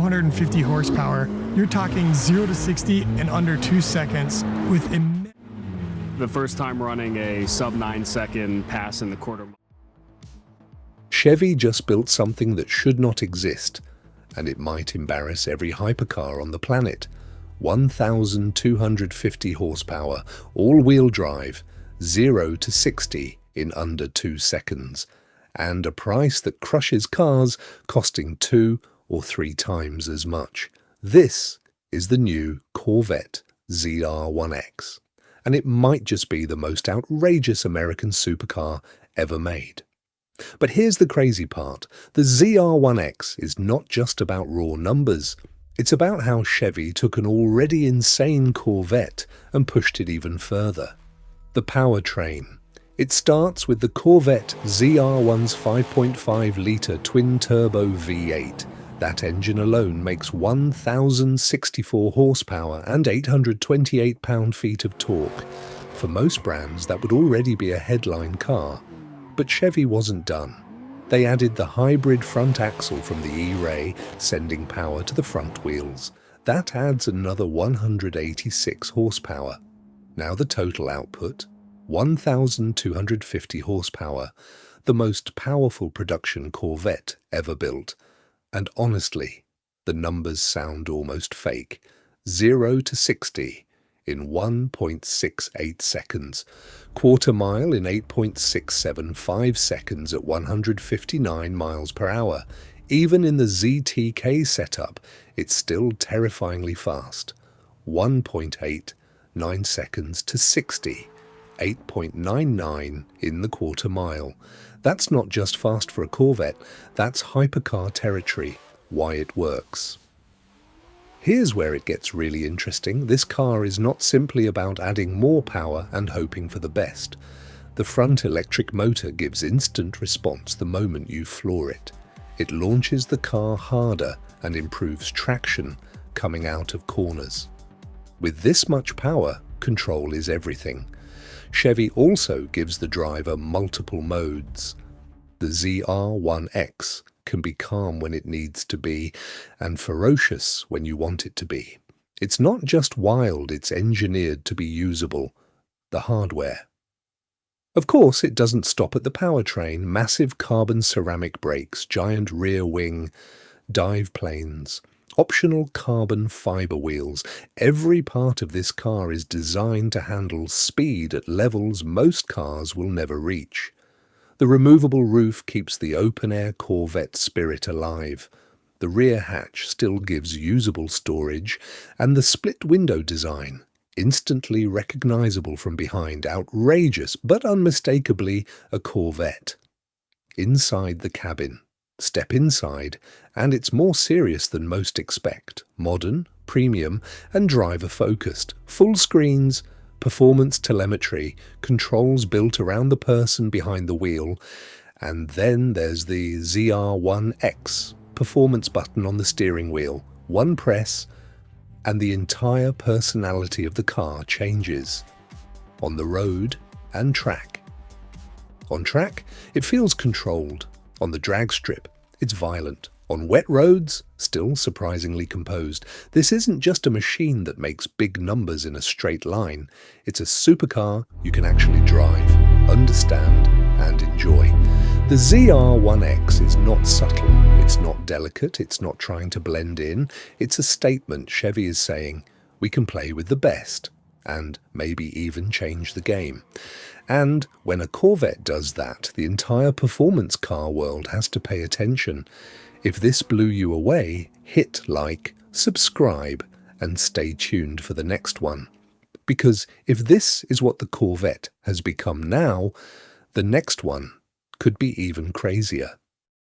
250 horsepower. You're talking 0 to 60 in under 2 seconds with the first time running a sub 9-second pass in the quarter. Chevy just built something that should not exist, and it might embarrass every hypercar on the planet. 1,250 horsepower, all-wheel drive, 0 to 60 in under 2 seconds, and a price that crushes cars costing 2 or 3 times as much. This is the new Corvette ZR1X, and it might just be the most outrageous American supercar ever made. But here's the crazy part. The ZR1X is not just about raw numbers. It's about how Chevy took an already insane Corvette and pushed it even further. The powertrain. It starts with the Corvette ZR1's 5.5-litre twin-turbo V8. That engine alone makes 1,064 horsepower and 828 pound-feet of torque. For most brands, that would already be a headline car. But Chevy wasn't done. They added the hybrid front axle from the E-Ray, sending power to the front wheels. That adds another 186 horsepower. Now the total output, 1,250 horsepower, the most powerful production Corvette ever built. And honestly, the numbers sound almost fake. 0 to 60 in 1.68 seconds, quarter mile in 8.675 seconds at 159 miles per hour. Even in the ZTK setup, it's still terrifyingly fast. 1.89 seconds to 60, 8.99 in the quarter mile. That's not just fast for a Corvette, that's hypercar territory. Why it works. Here's where it gets really interesting. This car is not simply about adding more power and hoping for the best. The front electric motor gives instant response the moment you floor it. It launches the car harder and improves traction coming out of corners. With this much power, control is everything. Chevy also gives the driver multiple modes. The ZR1X can be calm when it needs to be, and ferocious when you want it to be. It's not just wild, it's engineered to be usable. The hardware. Of course, it doesn't stop at the powertrain. Massive carbon ceramic brakes, giant rear wing, dive planes, optional carbon fiber wheels. Every part of this car is designed to handle speed at levels most cars will never reach. The removable roof keeps the open-air Corvette spirit alive. The rear hatch still gives usable storage, and the split window design, instantly recognizable from behind, outrageous but unmistakably a Corvette. Inside the cabin. Step inside, and it's more serious than most expect. Modern, premium, and driver-focused. Full screens, performance telemetry, controls built around the person behind the wheel, and then there's the ZR1X performance button on the steering wheel. One press, and the entire personality of the car changes. On the road and track. On track, it feels controlled. On the drag strip, it's violent. On wet roads, still surprisingly composed. This isn't just a machine that makes big numbers in a straight line. It's a supercar you can actually drive, understand, and enjoy. The ZR1X is not subtle, it's not delicate, it's not trying to blend in. It's a statement. Chevy is saying, we can play with the best, and maybe even change the game. And when a Corvette does that, the entire performance car world has to pay attention. If this blew you away, hit like, subscribe, and stay tuned for the next one. Because if this is what the Corvette has become now, the next one could be even crazier.